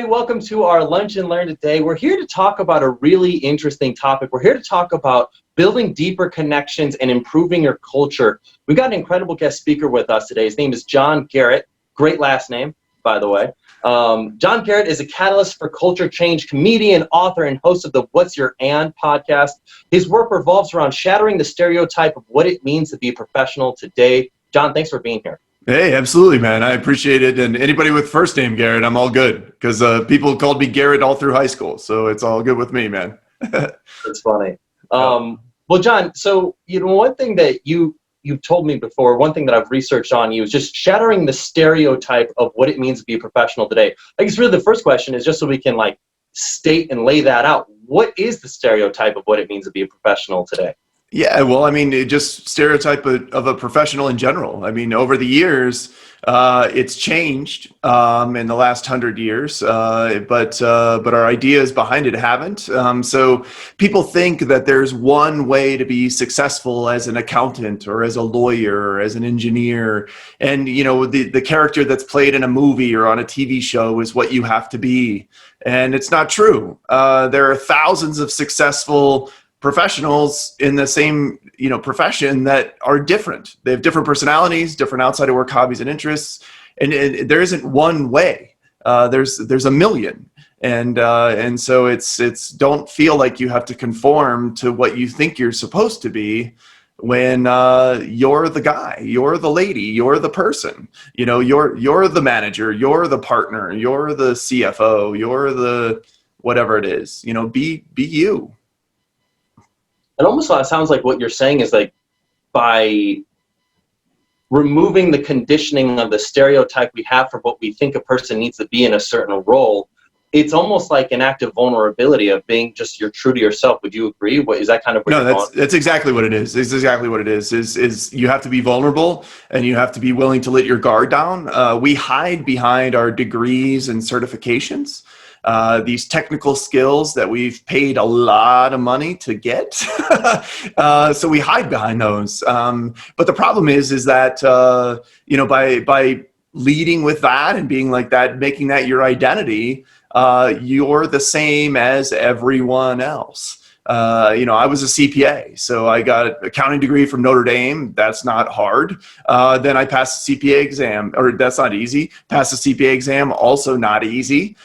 Welcome to our Lunch and Learn today. We're here to talk about a really interesting topic. We're here to talk about building deeper connections and improving your culture. We've got an incredible guest speaker with us today. His name is John Garrett. Great last name, by the way. John Garrett is a catalyst for culture change, comedian, author, and host of the What's Your And podcast. His work revolves around shattering the stereotype of what it means to be a professional today. John, thanks for being here. Hey, absolutely, man. I appreciate it. And anybody with first name Garrett, I'm all good because people called me Garrett all through high school. So it's all good with me, man. That's funny. Well, John, so, one thing that you've told me before, one thing that I've researched on you is just shattering the stereotype of what it means to be a professional today. I guess really the first question is just so we can state and lay that out. What is the stereotype of what it means to be a professional today? Yeah, well, I mean, just stereotype of a professional in general. I mean, over the years, it's changed in the last 100 years, but our ideas behind it haven't. So people think that there's one way to be successful as an accountant or as a lawyer or as an engineer. And, the character that's played in a movie or on a TV show is what you have to be. And it's not true. There are thousands of successful professionals in the same, profession that are different. They have different personalities, different outside of work hobbies and interests, and there isn't one way. There's a million, and so it's don't feel like you have to conform to what you think you're supposed to be when you're the guy, you're the lady, you're the person. You're the manager, you're the partner, you're the CFO, you're the whatever it is. Be you. It almost sounds like what you're saying is by removing the conditioning of the stereotype we have for what we think a person needs to be in a certain role, it's almost like an act of vulnerability of being just you're true to yourself. Would you agree? Is that kind of what No, that's exactly what it is. It's exactly what it is. Is you have to be vulnerable and you have to be willing to let your guard down. We hide behind our degrees and certifications. These technical skills that we've paid a lot of money to get. So we hide behind those. But the problem is that, by leading with that and being like that, making that your identity, you're the same as everyone else. I was a CPA, so I got an accounting degree from Notre Dame. That's not hard. Then I passed the CPA exam, or that's not easy. Passed the CPA exam, also not easy.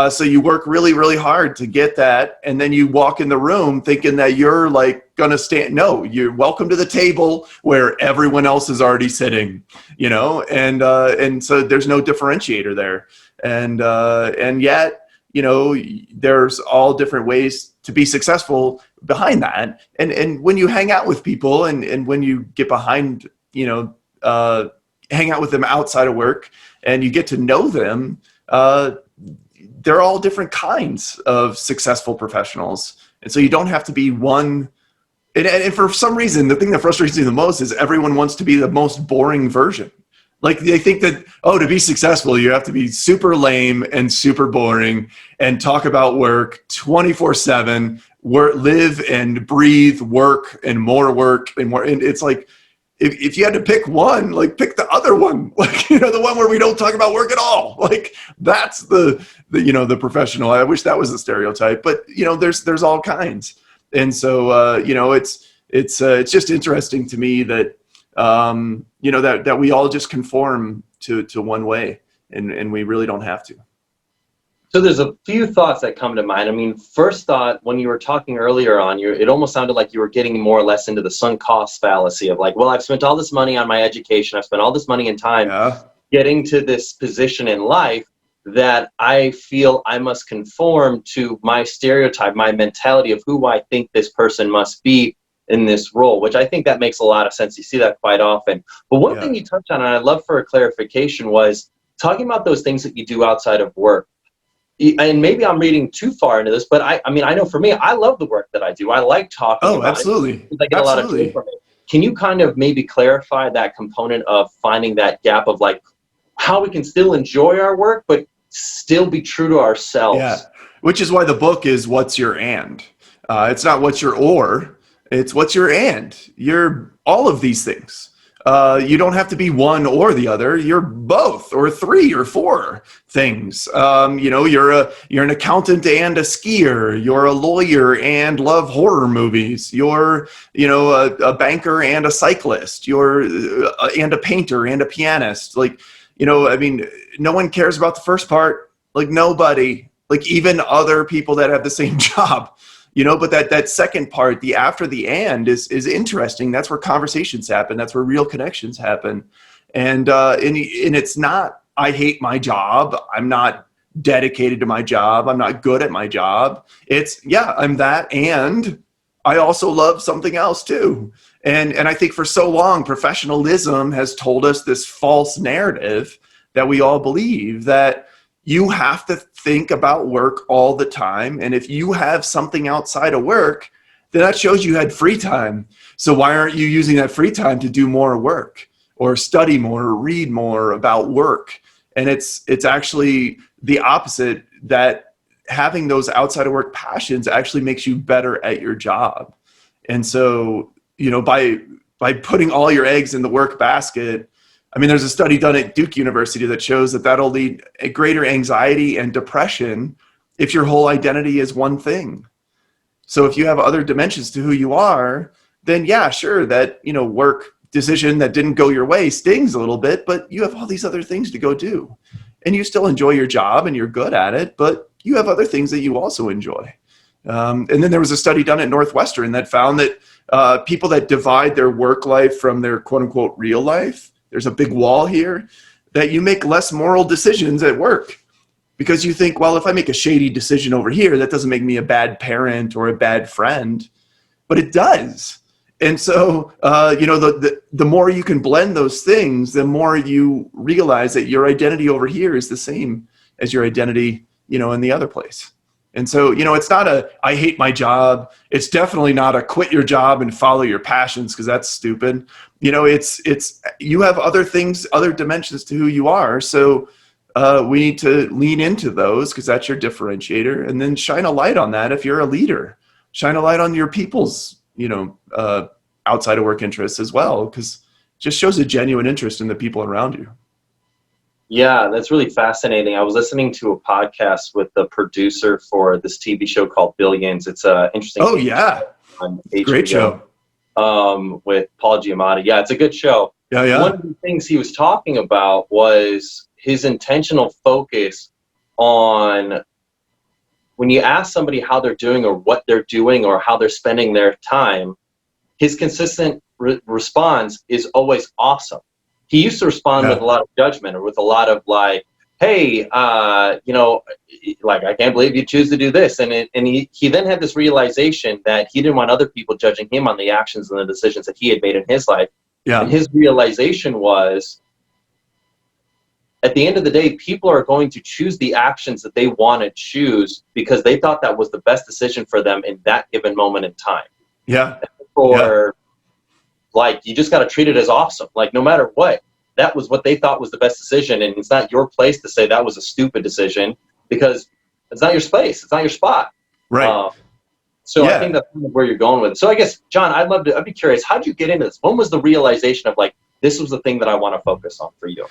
So you work really, really hard to get that. And then you walk in the room thinking that you're going to stand. No, you're welcome to the table where everyone else is already sitting, and so there's no differentiator there. And yet, there's all different ways to be successful behind that. And when you hang out with people and when you get behind, hang out with them outside of work and you get to know them, they're all different kinds of successful professionals. And so you don't have to be one. And for some reason, the thing that frustrates me the most is everyone wants to be the most boring version. They think that, to be successful, you have to be super lame and super boring and talk about work 24/7, live and breathe work and more work and more. And it's like, if you had to pick one, pick the other one, the one where we don't talk about work at all. That's the professional. I wish that was the stereotype, but there's all kinds. And so, it's just interesting to me that, that we all just conform to one way and we really don't have to. So there's a few thoughts that come to mind. I mean, first thought, when you were talking earlier on, it almost sounded like you were getting more or less into the sunk cost fallacy of I've spent all this money on my education. I've spent all this money and time getting to this position in life that I feel I must conform to my stereotype, my mentality of who I think this person must be in this role, which I think that makes a lot of sense. You see that quite often. But one thing you touched on, and I'd love for a clarification, was talking about those things that you do outside of work. And maybe I'm reading too far into this, but I know for me, I love the work that I do. I like talking about absolutely. it. I get a lot of joy from it. Can you kind of maybe clarify that component of finding that gap of how we can still enjoy our work, but still be true to ourselves? Yeah, which is why the book is What's Your And. It's not what's your or. It's what's your and. You're all of these things. You don't have to be one or the other. You're both, or three or four things. You're an accountant and a skier. You're a lawyer and love horror movies. You're, a banker and a cyclist. You're and a painter and a pianist. No one cares about the first part. Like nobody, like even other people that have the same job. But that second part, the after the and is interesting. That's where conversations happen. That's where real connections happen. And it's not, I hate my job. I'm not dedicated to my job. I'm not good at my job. It's, yeah, I'm that. And I also love something else too. And I think for so long, professionalism has told us this false narrative that we all believe, that you have to think about work all the time. And if you have something outside of work, then that shows you had free time. So why aren't you using that free time to do more work or study more or read more about work? And it's actually the opposite, that having those outside of work passions actually makes you better at your job. And so, by putting all your eggs in the work basket, there's a study done at Duke University that shows that that'll lead a greater anxiety and depression if your whole identity is one thing. So if you have other dimensions to who you are, then yeah, sure, that, work decision that didn't go your way stings a little bit, but you have all these other things to go do. And you still enjoy your job and you're good at it, but you have other things that you also enjoy. And then there was a study done at Northwestern that found that people that divide their work life from their quote unquote real life, there's a big wall here, that you make less moral decisions at work because you think, well, if I make a shady decision over here, that doesn't make me a bad parent or a bad friend, but it does. And so, the more you can blend those things, the more you realize that your identity over here is the same as your identity, in the other place. And so, it's not a, I hate my job. It's definitely not a quit your job and follow your passions, because that's stupid. It's you have other things, other dimensions to who you are. So we need to lean into those, because that's your differentiator, and then shine a light on that. If you're a leader, shine a light on your people's, outside of work interests as well, because it just shows a genuine interest in the people around you. Yeah, that's really fascinating. I was listening to a podcast with the producer for this TV show called Billions. It's an interesting. Oh yeah, on HBO, great show. With Paul Giamatti. Yeah, it's a good show. Yeah. One of the things he was talking about was his intentional focus on when you ask somebody how they're doing or what they're doing or how they're spending their time, his consistent response is always awesome. He used to respond with a lot of judgment or with a lot of like, hey, I can't believe you choose to do this. And he then had this realization that he didn't want other people judging him on the actions and the decisions that he had made in his life. Yeah. And his realization was, at the end of the day, people are going to choose the actions that they want to choose because they thought that was the best decision for them in that given moment in time. Yeah. You just got to treat it as awesome. Like, no matter what, that was what they thought was the best decision. And it's not your place to say that was a stupid decision, because it's not your space. It's not your spot. Right. I think that's kind of where you're going with it. So I guess, John, I'd be curious, how'd you get into this? When was the realization of like, this was the thing that I want to focus on for you?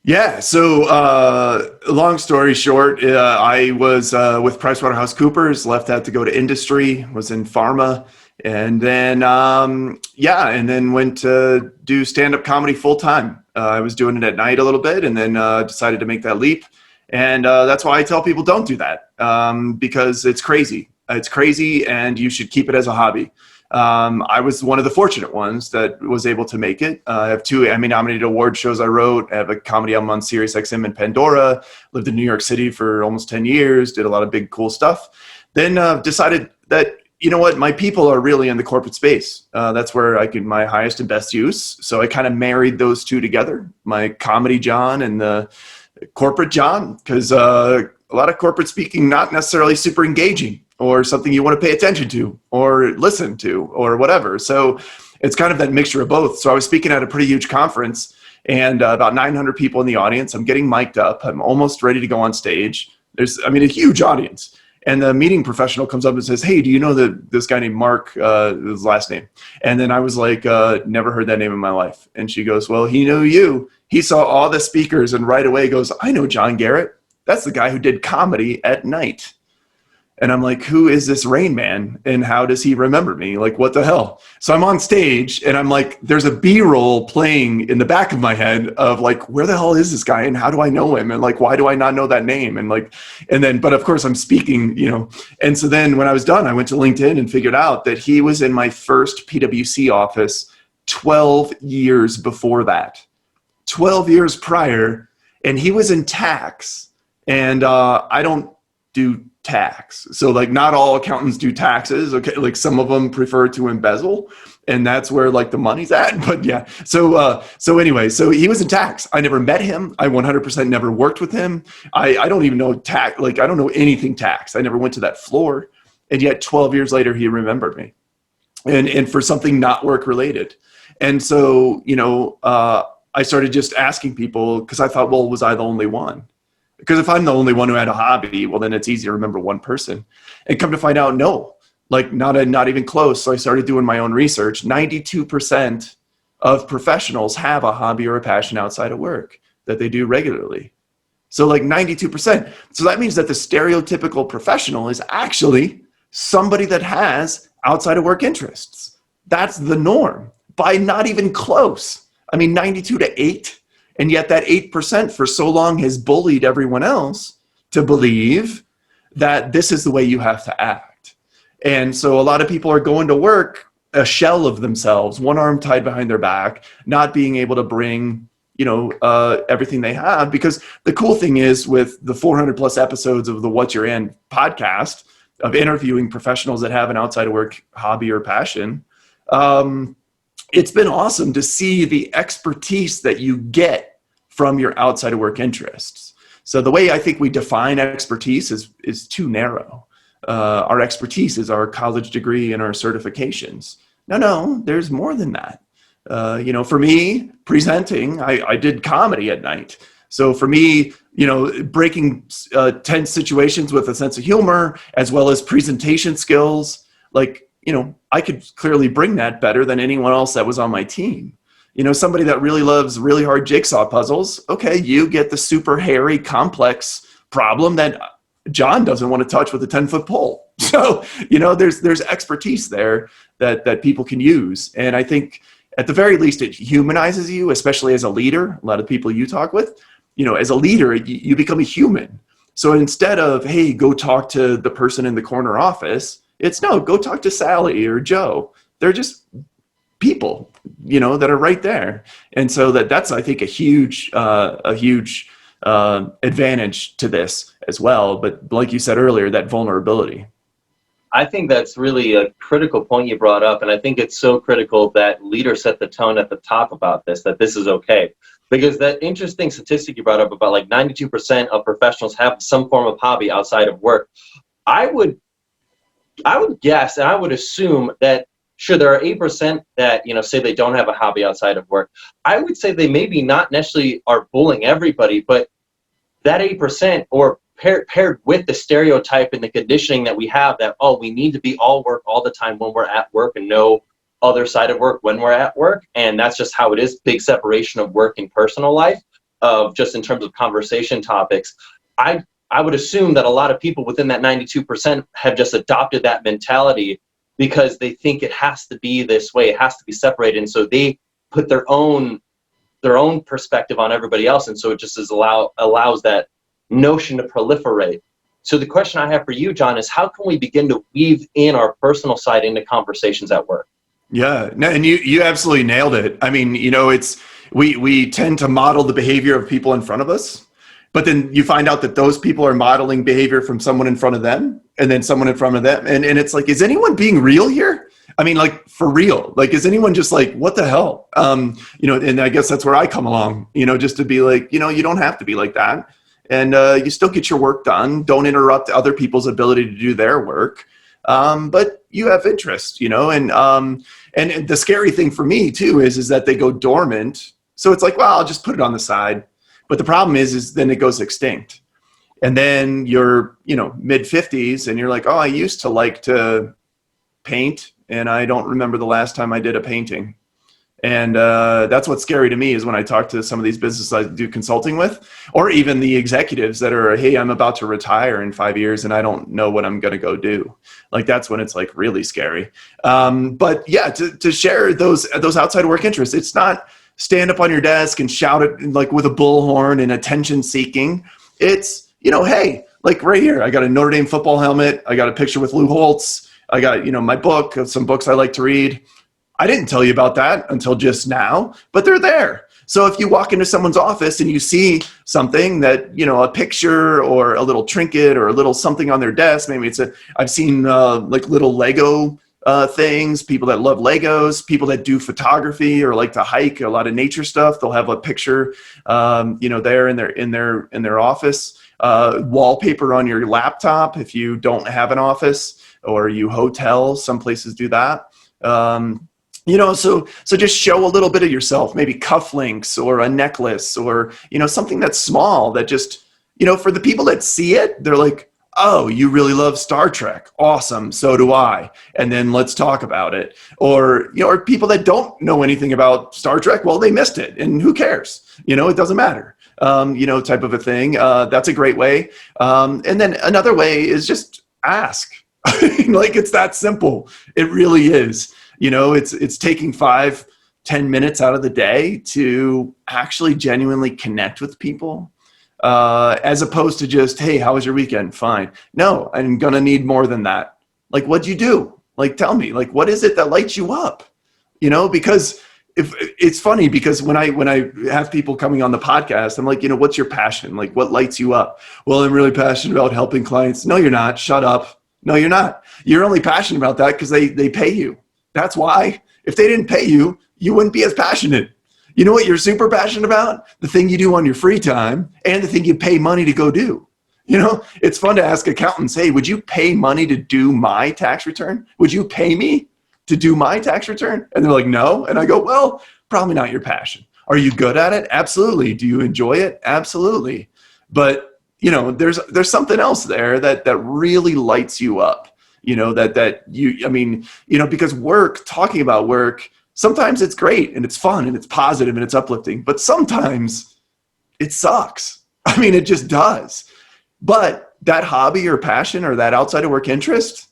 Yeah. So long story short, I was with PricewaterhouseCoopers, left that to go to industry, was in pharma. And then, and then went to do stand-up comedy full time. I was doing it at night a little bit, and then decided to make that leap. And that's why I tell people don't do that, because it's crazy. It's crazy, and you should keep it as a hobby. I was one of the fortunate ones that was able to make it. I have 2 Emmy-nominated award shows I wrote. I have a comedy album on SiriusXM and Pandora. Lived in New York City for almost 10 years. Did a lot of big, cool stuff. Then decided that, you know what, my people are really in the corporate space. That's where I get my highest and best use. So I kind of married those two together, my comedy John and the corporate John, because a lot of corporate speaking, not necessarily super engaging or something you want to pay attention to or listen to or whatever. So it's kind of that mixture of both. So I was speaking at a pretty huge conference and about 900 people in the audience. I'm getting mic'd up. I'm almost ready to go on stage. There's, a huge audience. And the meeting professional comes up and says, hey, do you know this guy named Mark, his last name? And then I was like, never heard that name in my life. And she goes, well, he knew you. He saw all the speakers and right away goes, I know John Garrett. That's the guy who did comedy at night. And I'm like, who is this Rain Man? And how does he remember me? Like, what the hell? So I'm on stage and I'm like, there's a B-roll playing in the back of my head of like, where the hell is this guy? And how do I know him? And like, why do I not know that name? And like, and then, but of course I'm speaking, you know. And so then when I was done, I went to LinkedIn and figured out that he was in my first PwC office 12 years before that, 12 years prior. And he was in tax. And I don't do tax. So like not all accountants do taxes. Okay. Like some of them prefer to embezzle and that's where like the money's at. But yeah. So anyway, so he was in tax. I never met him. I 100% never worked with him. I don't even know tax. Like I don't know anything tax. I never went to that floor. And yet 12 years later, he remembered me and for something not work related. And so, you know, I started just asking people because I thought, well, was I the only one? Because if I'm the only one who had a hobby, well, then it's easy to remember one person. And come to find out, no, like not even close. So I started doing my own research. 92% of professionals have a hobby or a passion outside of work that they do regularly. So like 92%. So that means that the stereotypical professional is actually somebody that has outside of work interests. That's the norm by not even close. I mean, 92 to 8. And yet that 8% for so long has bullied everyone else to believe that this is the way you have to act. And so a lot of people are going to work a shell of themselves, one arm tied behind their back, not being able to bring, you know, everything they have. Because the cool thing is with the 400 plus episodes of the What's Your In podcast of interviewing professionals that have an outside of work hobby or passion, it's been awesome to see the expertise that you get from your outside of work interests. So the way I think we define expertise is too narrow. Our expertise is our college degree and our certifications. No, there's more than that. You know, for me, presenting, I did comedy at night. So for me, you know, breaking tense situations with a sense of humor, as well as presentation skills, like, you know, I could clearly bring that better than anyone else that was on my team. You know, somebody that really loves really hard jigsaw puzzles. Okay, you get the super hairy, complex problem that John doesn't want to touch with a 10-foot pole. So, you know, there's expertise there that people can use. And I think at the very least, it humanizes you, especially as a leader. A lot of people you talk with, you know, as a leader, you become a human. So instead of, hey, go talk to the person in the corner office, it's no, go talk to Sally or Joe. They're just people, you know, that are right there. And so that's, I think, a huge advantage to this as well. But like you said earlier, that vulnerability. I think that's really a critical point you brought up. And I think it's so critical that leaders set the tone at the top about this, that this is okay. Because that interesting statistic you brought up about like 92% of professionals have some form of hobby outside of work. I would guess, and I would assume that, sure, there are 8% that, you know, say they don't have a hobby outside of work. I would say they maybe not necessarily are bullying everybody, but that 8% or paired with the stereotype and the conditioning that we have that, oh, we need to be all work all the time when we're at work and no other side of work when we're at work. And that's just how it is, big separation of work and personal life, of just in terms of conversation topics. I would assume that a lot of people within that 92% have just adopted that mentality because they think it has to be this way, it has to be separated. And so they put their own perspective on everybody else. And so it just allows that notion to proliferate. So the question I have for you, John, is how can we begin to weave in our personal side into conversations at work? Yeah, no, and you absolutely nailed it. I mean, you know, we tend to model the behavior of people in front of us, but then you find out that those people are modeling behavior from someone in front of them and then someone in front of them. And it's like, is anyone being real here? I mean, like, for real, like, is anyone just like, what the hell? You know, and I guess that's where I come along, you know, just to be like, you know, you don't have to be like that. And you still get your work done. Don't interrupt other people's ability to do their work. But you have interest, you know, and the scary thing for me too is that they go dormant. So it's like, well, I'll just put it on the side. But the problem is then it goes extinct. And then you're, mid 50s and you're like, oh, I used to like to paint and I don't remember the last time I did a painting. And that's what's scary to me is when I talk to some of these businesses I do consulting with, or even the executives that are, hey, I'm about to retire in 5 years and I don't know what I'm going to go do. Like that's when it's like really scary. But yeah, to share those outside work interests, it's not stand up on your desk and shout it like with a bullhorn and attention seeking. It's, hey, like right here, I got a Notre Dame football helmet. I got a picture with Lou Holtz. I got, my book, some books I like to read. I didn't tell you about that until just now, but they're there. So if you walk into someone's office and you see something that, a picture or a little trinket or a little something on their desk, maybe I've seen like little Lego things, people that love Legos, people that do photography or like to hike, a lot of nature stuff. They'll have a picture, there in their office, wallpaper on your laptop. If you don't have an office or you hotel, some places do that. So just show a little bit of yourself, maybe cufflinks or a necklace or, something that's small that just, for the people that see it, they're like, oh, you really love Star Trek. Awesome. So do I. And then let's talk about it. Or, or people that don't know anything about Star Trek, well, they missed it and who cares? It doesn't matter. Type of a thing. That's a great way. And then another way is just ask. Like it's that simple. It really is. It's taking 5-10 minutes out of the day to actually genuinely connect with people, as opposed to just, hey, how was your weekend? Fine. No, I'm going to need more than that. Like, what'd you do? Like, tell me, like, what is it that lights you up? Because if it's funny because when I have people coming on the podcast, I'm like, what's your passion? Like, what lights you up? Well, I'm really passionate about helping clients. No, you're not. Shut up. No, you're not. You're only passionate about that because they pay you. That's why. If they didn't pay you, you wouldn't be as passionate. You know what you're super passionate about? The thing you do on your free time and the thing you pay money to go do. It's fun to ask accountants, hey, would you pay money to do my tax return? Would you pay me to do my tax return? And they're like, no. And I go, well, probably not your passion. Are you good at it? Absolutely. Do you enjoy it? Absolutely. But, there's something else there that really lights you up. Because talking about work, sometimes it's great and it's fun and it's positive and it's uplifting, but sometimes it sucks. It just does. But that hobby or passion or that outside of work interest,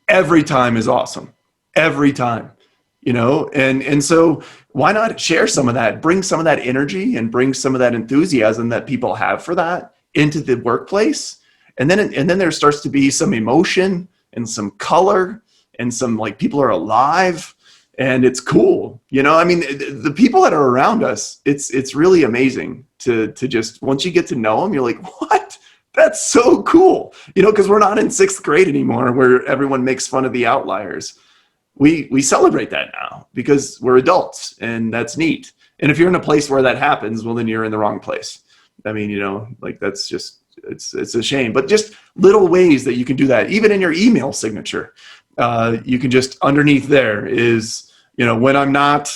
every time is awesome. Every time, and so why not share some of that, bring some of that energy and bring some of that enthusiasm that people have for that into the workplace. And then there starts to be some emotion and some color and some like people are alive and it's cool. The people that are around us, it's really amazing to just, once you get to know them, you're like, what? That's so cool. Cause we're not in 6th grade anymore where everyone makes fun of the outliers. We celebrate that now because we're adults and that's neat. And if you're in a place where that happens, well, then you're in the wrong place. That's just, it's a shame, but just little ways that you can do that. Even in your email signature, you can just underneath there is, when I'm not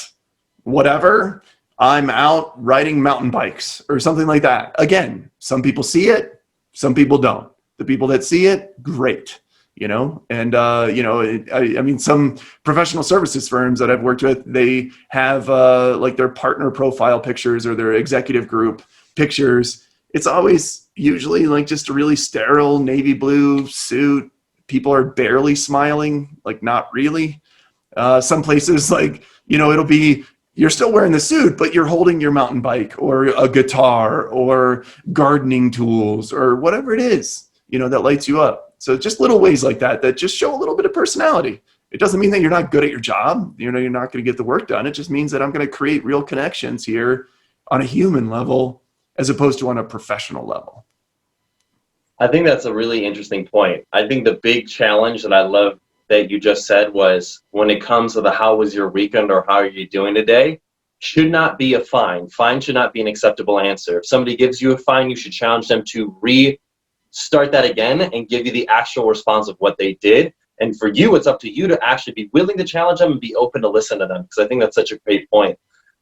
whatever, I'm out riding mountain bikes or something like that. Again, some people see it, some people don't. The people that see it, great. Some professional services firms that I've worked with, they have like their partner profile pictures or their executive group pictures. It's always usually like just a really sterile navy blue suit. People are barely smiling, like not really. Some places like, it'll be, you're still wearing the suit, but you're holding your mountain bike or a guitar or gardening tools or whatever it is, that lights you up. So just little ways like that just show a little bit of personality. It doesn't mean that you're not good at your job. You're not going to get the work done. It just means that I'm going to create real connections here on a human level as opposed to on a professional level. I think that's a really interesting point. I think the big challenge that I love that you just said was when it comes to the how was your weekend or how are you doing today, should not be a fine. Fine should not be an acceptable answer. If somebody gives you a fine, you should challenge them to restart that again and give you the actual response of what they did. And for you, it's up to you to actually be willing to challenge them and be open to listen to them, because I think that's such a great point.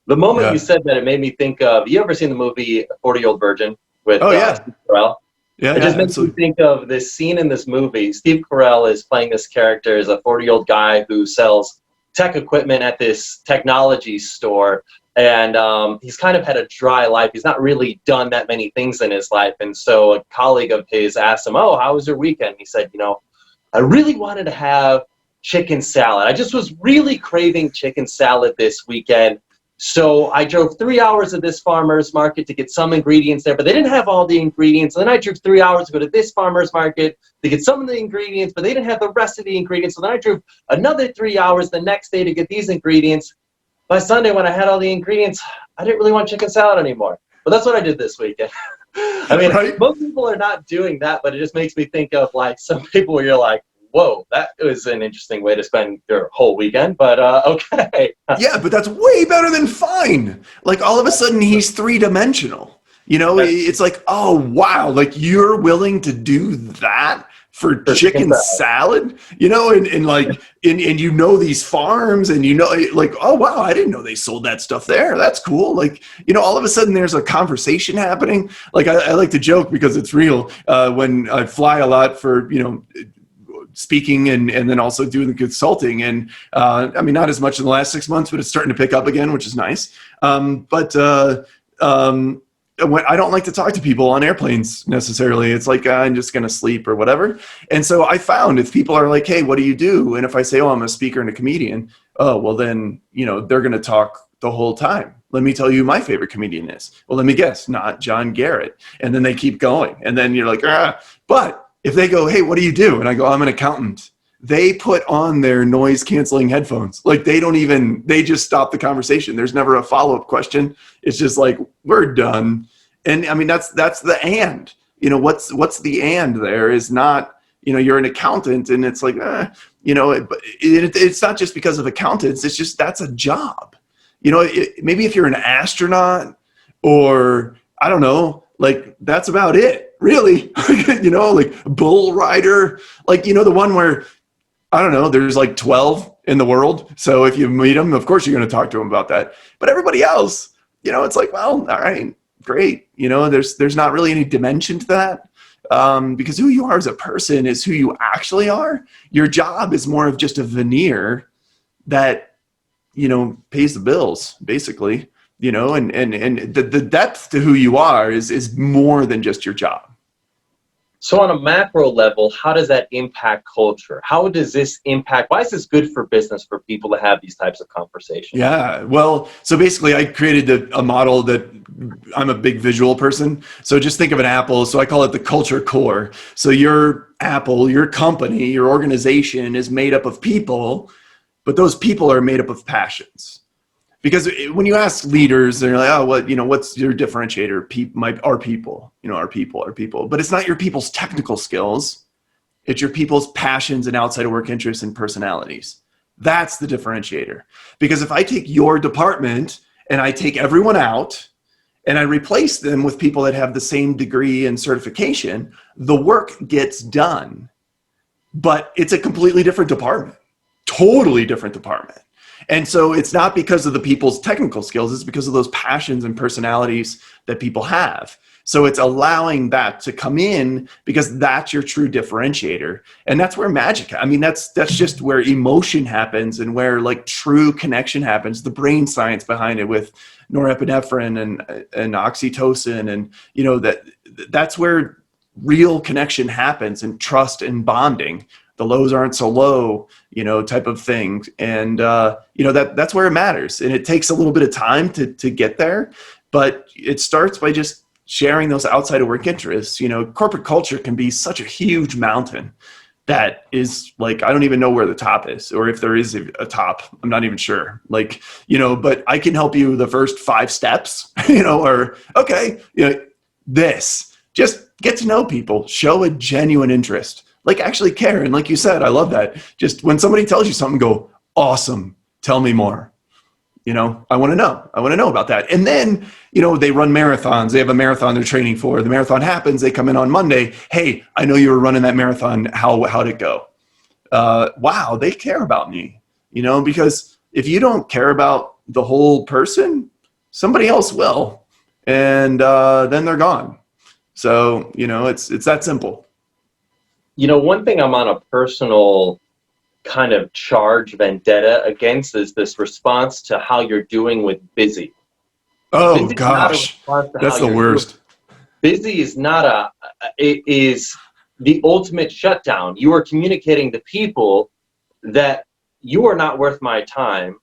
The moment you said that, it made me think of, you ever seen the movie 40-Year-Old Virgin with Steve Carell? Yeah, It yeah, just makes me absolutely. think of this scene in this movie. Steve Carell is playing this character as a 40-year-old guy who sells tech equipment at this technology store. And he's kind of had a dry life. He's not really done that many things in his life. And so a colleague of his asked him, "Oh, how was your weekend?" He said, "I really wanted to have chicken salad. I just was really craving chicken salad this weekend. So I drove 3 hours to this farmer's market to get some ingredients there, but they didn't have all the ingredients. And then I drove 3 hours to go to this farmer's market to get some of the ingredients, but they didn't have the rest of the ingredients. So then I drove another 3 hours the next day to get these ingredients. By Sunday, when I had all the ingredients, I didn't really want chicken salad anymore." But that's what I did this weekend. I mean, Right? most people are not doing that, but it just makes me think of like some people where you're like, whoa, that was an interesting way to spend your whole weekend, but okay. Yeah, but that's way better than fine. Like all of a sudden he's three-dimensional. You know, That's it's like, oh wow, like you're willing to do that for for chicken chicken salad. salad, you know, and like and you know these farms and you know like, oh wow, I didn't know they sold that stuff there. That's cool. Like, you know, all of a sudden there's a conversation happening. Like I like to joke because it's real. When I fly a lot for, you know, speaking and then also doing the consulting. And I mean, not as much in the last 6 months, but it's starting to pick up again, which is nice. I don't like to talk to people on airplanes necessarily. It's like, I'm just going to sleep or whatever. And so I found if people are like, "Hey, what do you do?" And if I say, "Oh, I'm a speaker and a comedian," oh, well then, you know, they're going to talk the whole time. Let me tell you who my favorite comedian is. Well, let me guess, not John Garrett. And then they keep going. And then you're like, ah, but if they go, "Hey, what do you do?" And I go, "I'm an accountant," they put on their noise canceling headphones. Like they just stop the conversation. There's never a follow-up question. It's just like, we're done. And I mean, that's the and, you know, what's the and there is not, you know, you're an accountant and it's like, you know, it's not just because of accountants. It's just, that's a job. You know, maybe if you're an astronaut or I don't know, like that's about it, really. You know, like bull rider, like, you know, the one where, I don't know, there's like 12 in the world. So if you meet them, of course you're going to talk to them about that. But everybody else, you know, it's like, well, all right, great. You know, there's not really any dimension to that. Because who you are as a person is who you actually are. Your job is more of just a veneer that, you know, pays the bills, basically, you know, and the depth to who you are is more than just your job. So on a macro level, how does that impact culture? How does this impact, why is this good for business for people to have these types of conversations? Yeah, well, so basically I created a model that I'm a big visual person. So just think of an apple. So I call it the culture core. So your apple, your company, your organization is made up of people, but those people are made up of passions. Because when you ask leaders, they're like, "Oh, what, you know, what's your differentiator?" Our people, you know, our people. But it's not your people's technical skills. It's your people's passions and outside of work interests and personalities. That's the differentiator. Because if I take your department and I take everyone out and I replace them with people that have the same degree and certification, the work gets done. But it's a completely different department, totally different department. And so it's not because of the people's technical skills, it's because of those passions and personalities that people have. So it's allowing that to come in because that's your true differentiator. And that's where magic, I mean, that's just where emotion happens and where like true connection happens, the brain science behind it with norepinephrine and oxytocin. And, you know, that's where real connection happens and trust and bonding. The lows aren't so low, you know, type of thing. And, you know, that's where it matters. And it takes a little bit of time to get there, but it starts by just sharing those outside of work interests. You know, corporate culture can be such a huge mountain that is like, I don't even know where the top is, or if there is a top, I'm not even sure. Like, you know, but I can help you the first 5 steps, you know, or, okay, you know, this, just get to know people, show a genuine interest. Like actually care. And like you said, I love that. Just when somebody tells you something, go, awesome, tell me more. You know, I want to know about that. And then, you know, they run marathons. They have a marathon they're training for. The marathon happens. They come in on Monday. Hey, I know you were running that marathon. How'd it go? Wow, they care about me, you know, because if you don't care about the whole person, somebody else will. And then they're gone. So, it's that simple. One thing I'm on a personal kind of charge vendetta against is this response to how you're doing with busy. Oh Busy is not a gosh, response to how that's the you're doing. worst. Busy is not it is the ultimate shutdown. You are communicating to people that you are not worth my time,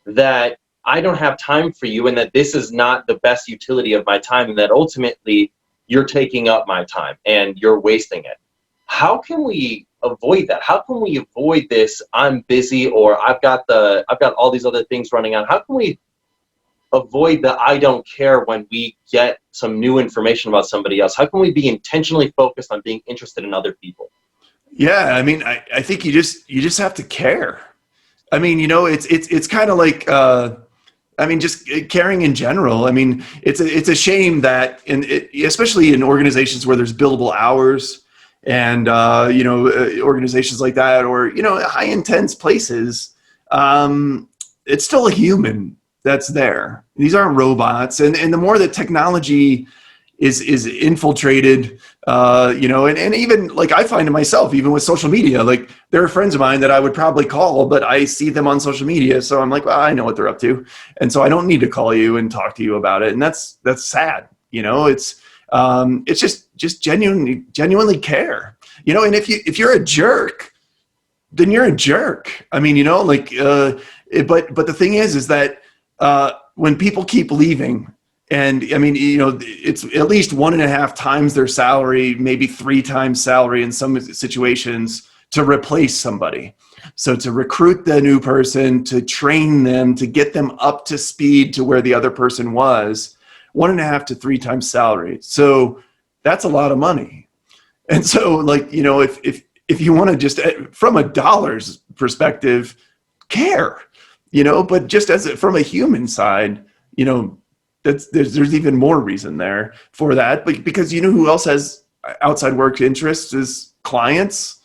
that I don't have time for you, and that this is not the best utility of my time, and that ultimately you're taking up my time and you're wasting it. How can we avoid that? How can we avoid this? I'm busy, or I've got all these other things running on. How can we avoid the I don't care when we get some new information about somebody else? How can we be intentionally focused on being interested in other people? Yeah, I mean, I think you just have to care. I mean, it's kind of like, just caring in general. I mean, it's a shame that, especially in organizations where there's billable hours, and organizations like that, or high intense places, it's still a human that's there. These aren't robots, and the more that technology is infiltrated, and even like I find it myself, even with social media, like there are friends of mine that I would probably call, but I see them on social media, so I'm like, well, I know what they're up to, and so I don't need to call you and talk to you about it, and that's sad. It's just genuinely care, and if you're a jerk, then you're a jerk. I mean, but the thing is that when people keep leaving, and I mean, it's at least 1.5 times their salary, maybe 3 times salary in some situations, to replace somebody. So to recruit the new person, to train them, to get them up to speed to where the other person was, 1.5 to 3 times salary. So that's a lot of money. And so, like, if you want to just, from a dollar's perspective, care, but just from a human side, there's even more reason there for that. But because who else has outside work interests is clients,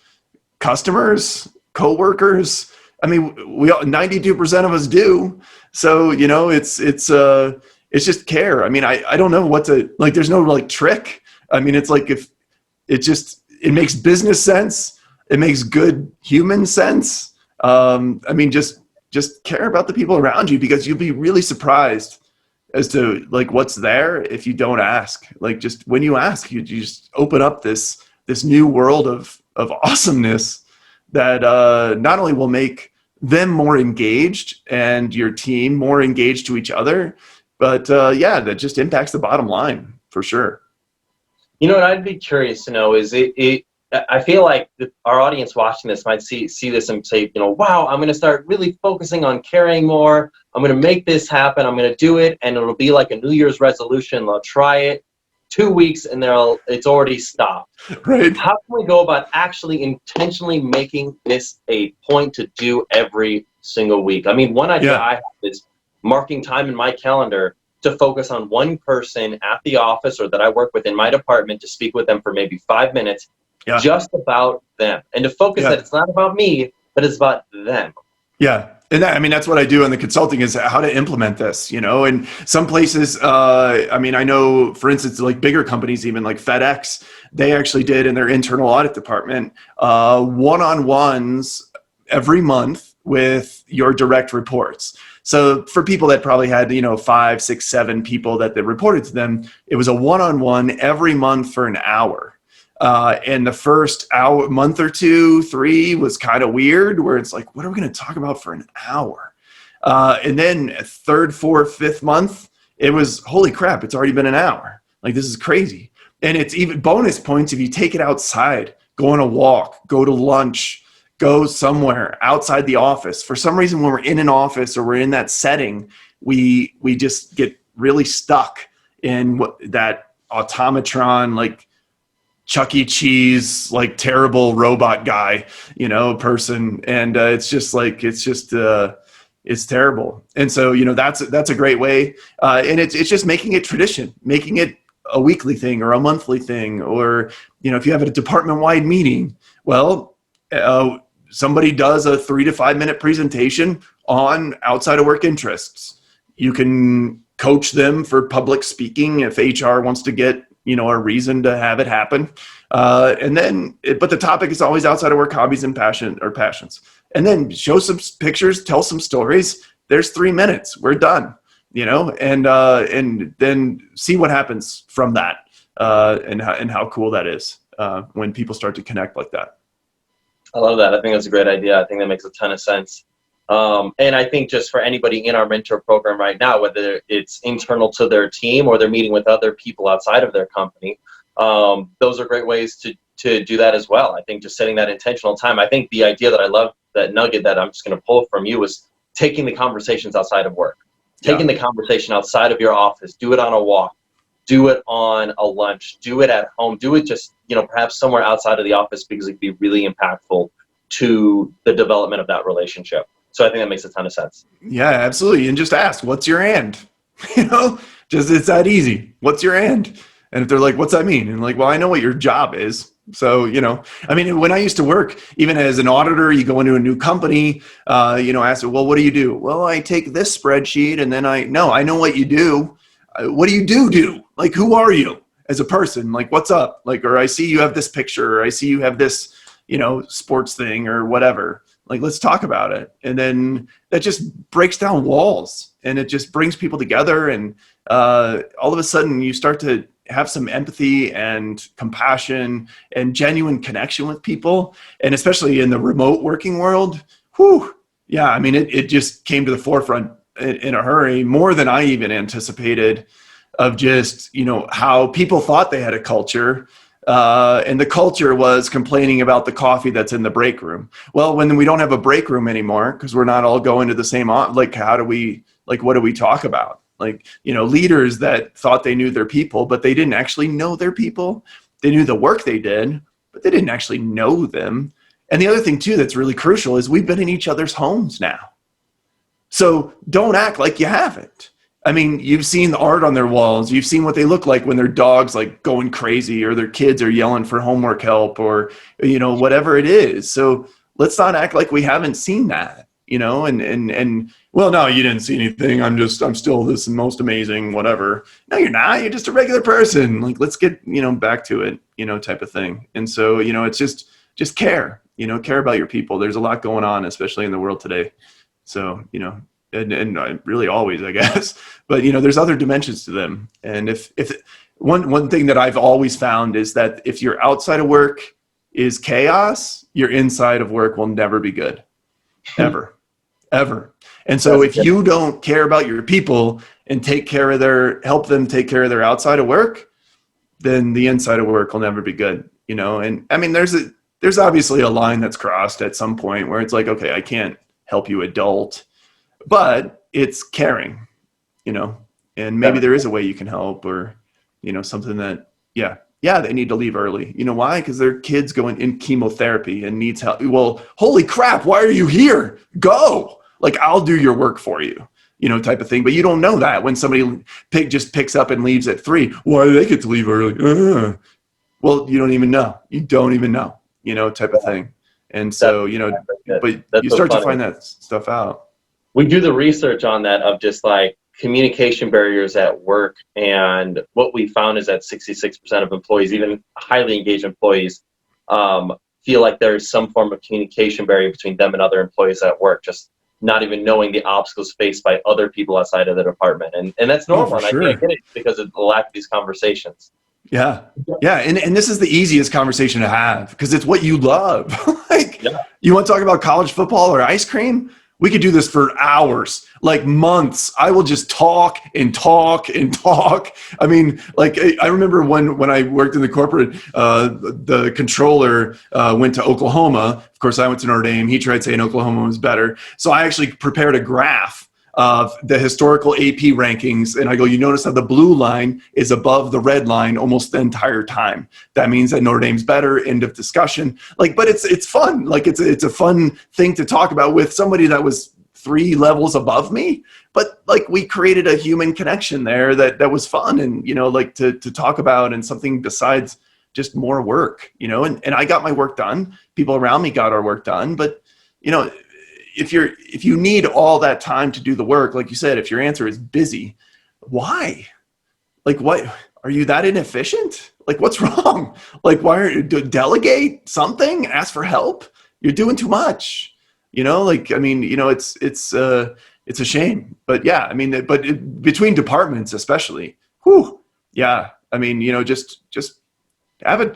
customers, coworkers. I mean, 92% of us do. So, it's just care. I mean, I don't know what to, like, there's no like trick. I mean, it's like, if it makes business sense, it makes good human sense. I mean, just care about the people around you, because you'll be really surprised as to like what's there if you don't ask. Like, just when you ask, you just open up this new world of awesomeness that not only will make them more engaged and your team more engaged to each other, but that just impacts the bottom line for sure. What I'd be curious to know is I feel like our audience watching this might see this and say, wow, I'm going to start really focusing on caring more. I'm going to make this happen. I'm going to do it. And it'll be like a New Year's resolution. They'll try it 2 weeks and it's already stopped. Right. How can we go about actually intentionally making this a point to do every single week? I mean, one idea I have is marking time in my calendar to focus on one person at the office or that I work with in my department, to speak with them for maybe 5 minutes, just about them, and to focus that it's not about me, but it's about them. Yeah. And that's what I do in the consulting, is how to implement this, and some places, I know, for instance, like bigger companies, even like FedEx, they actually did in their internal audit department, one-on-ones every month with your direct reports. So for people that probably had, 5, 6, 7 people that reported to them, it was a one-on-one every month for an hour. And the first month or 2, 3 was kind of weird, where it's like, what are we going to talk about for an hour? And then 3rd, 4th, 5th month, it was, holy crap, it's already been an hour. Like, this is crazy. And it's even bonus points if you take it outside, go on a walk, go to lunch, go somewhere outside the office. For some reason, when we're in an office or we're in that setting, we just get really stuck in that automatron, like Chuck E. Cheese, like terrible robot guy, person. And it's terrible. And so, that's a great way. And it's just making it tradition, making it a weekly thing or a monthly thing. Or, if you have a department-wide meeting, well, somebody does a 3 to 5 minute presentation on outside of work interests. You can coach them for public speaking if HR wants to get a reason to have it happen. But the topic is always outside of work, hobbies and passions. And then show some pictures, tell some stories. There's 3 minutes. We're done, and then see what happens from that, and how cool that is when people start to connect like that. I love that. I think that's a great idea. I think that makes a ton of sense. And I think just for anybody in our mentor program right now, whether it's internal to their team or they're meeting with other people outside of their company, those are great ways to do that as well. I think just setting that intentional time. I think the idea that I love, that nugget that I'm just going to pull from you, is taking the conversations outside of work, taking the conversation outside of your office, do it on a walk, do it on a lunch, do it at home, do it just, perhaps somewhere outside of the office, because it can be really impactful to the development of that relationship. So I think that makes a ton of sense. Yeah, absolutely. And just ask, what's your and? Just, it's that easy. What's your and? And if they're like, what's that mean? And like, well, I know what your job is. So, when I used to work, even as an auditor, you go into a new company, ask, well, what do you do? Well, I take this spreadsheet and then I know what you do. What do you do? Like, who are you as a person? Like, what's up? Like, or I see you have this picture, or I see you have this, sports thing or whatever. Like, let's talk about it. And then that just breaks down walls, and it just brings people together. And all of a sudden you start to have some empathy and compassion and genuine connection with people. And especially in the remote working world, it just came to the forefront in a hurry, more than I even anticipated, of just, how people thought they had a culture. And the culture was complaining about the coffee that's in the break room. Well, when we don't have a break room anymore, because we're not all going to the same, what do we talk about? Leaders that thought they knew their people, but they didn't actually know their people. They knew the work they did, but they didn't actually know them. And the other thing too, that's really crucial, is we've been in each other's homes now. So don't act like you haven't. You've seen the art on their walls. You've seen what they look like when their dog's like going crazy, or their kids are yelling for homework help, or, whatever it is. So let's not act like we haven't seen that, well, no, you didn't see anything. I'm still this most amazing, whatever. No, you're not. You're just a regular person. Like, let's get, back to it, type of thing. And so, it's just care, care about your people. There's a lot going on, especially in the world today. So, and really always, I guess, but there's other dimensions to them. And if one thing that I've always found is that if your outside of work is chaos, your inside of work will never be good, ever. And so if you don't care about your people and help them take care of their outside of work, then the inside of work will never be good, And there's obviously a line that's crossed at some point where it's like, okay, I can't help you adult, but it's caring, and maybe there is a way you can help, or, something that, they need to leave early. Why? Because their kid's going in chemotherapy and needs help. Well, holy crap, why are you here? Go. Like, I'll do your work for you, type of thing. But you don't know that when somebody just picks up and leaves at 3. Why do they get to leave early? Well, you don't even know. Type of thing. And so, but you start to find that stuff out. We do the research on that, of just like communication barriers at work. And what we found is that 66% of employees, even highly engaged employees, feel like there is some form of communication barrier between them and other employees at work, just not even knowing the obstacles faced by other people outside of the department. And that's normal. And sure. I get it, because of the lack of these conversations. Yeah. And this is the easiest conversation to have, because it's what you love. You want to talk about college football or ice cream? We could do this for hours, like months. I will just talk and talk and talk. I remember when I worked in the corporate, the controller went to Oklahoma. Of course, I went to Notre Dame. He tried saying Oklahoma was better. So I actually prepared a graph of the historical AP rankings. And I go, you notice how the blue line is above the red line almost the entire time. That means that Notre Dame's better, end of discussion. But it's fun. It's a fun thing to talk about with somebody that was 3 levels above me. But we created a human connection there that was fun, and, to talk about, and something besides just more work, and I got my work done. People around me got our work done. But, if you need all that time to do the work, like you said, if your answer is busy, why? What? are you that inefficient? Like, what's wrong? Like, why are you delegate something? Ask for help. You're doing too much. Like, I mean, it's a shame. But yeah, I mean, between departments, especially, whew, yeah. I mean, just have a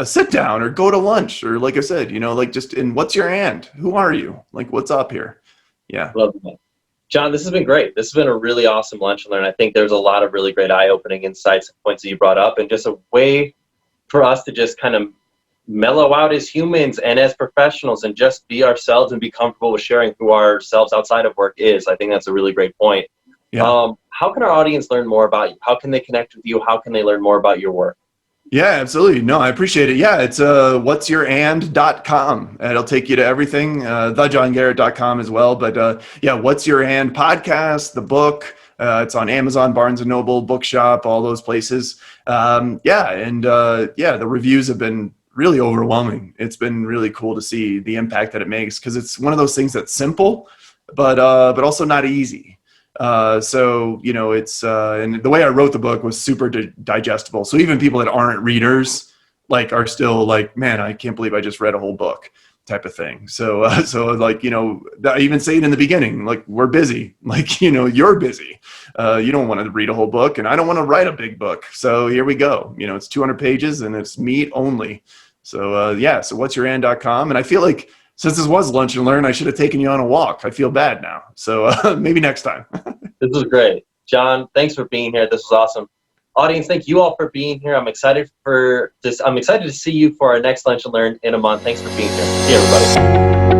sit down or go to lunch or, like I said, like, just in what's your and who are you? Like, what's up here? Yeah. Love that. John, this has been great. This has been a really awesome lunch and learn. I think there's a lot of really great eye-opening insights and points that you brought up, and just a way for us to just kind of mellow out as humans and as professionals and just be ourselves and be comfortable with sharing who ourselves outside of work is. I think that's a really great point. Yeah. How can our audience learn more about you? How can they connect with you? How can they learn more about your work? Yeah, absolutely. No, I appreciate it. Yeah, it's whatsyourand.com. It'll take you to everything, thejohngarrett.com as well. But yeah, What's Your And podcast, the book, it's on Amazon, Barnes & Noble, Bookshop, all those places. The reviews have been really overwhelming. It's been really cool to see the impact that it makes, because it's one of those things that's simple, but also not easy. It's and the way I wrote the book was super digestible. So even people that aren't readers, like, are still like, man, I can't believe I just read a whole book, type of thing. So like, I even say it in the beginning, like, we're busy, like, you're busy. You don't want to read a whole book, and I don't want to write a big book. So here we go. It's 200 pages and it's meat only. So so whatsyourand.com. And I feel like, since this was lunch and learn, I should have taken you on a walk. I feel bad now. So maybe next time. This was great. John, thanks for being here. This was awesome. Audience, thank you all for being here. I'm excited for this. I'm excited to see you for our next lunch and learn in a month. Thanks for being here. See you, everybody.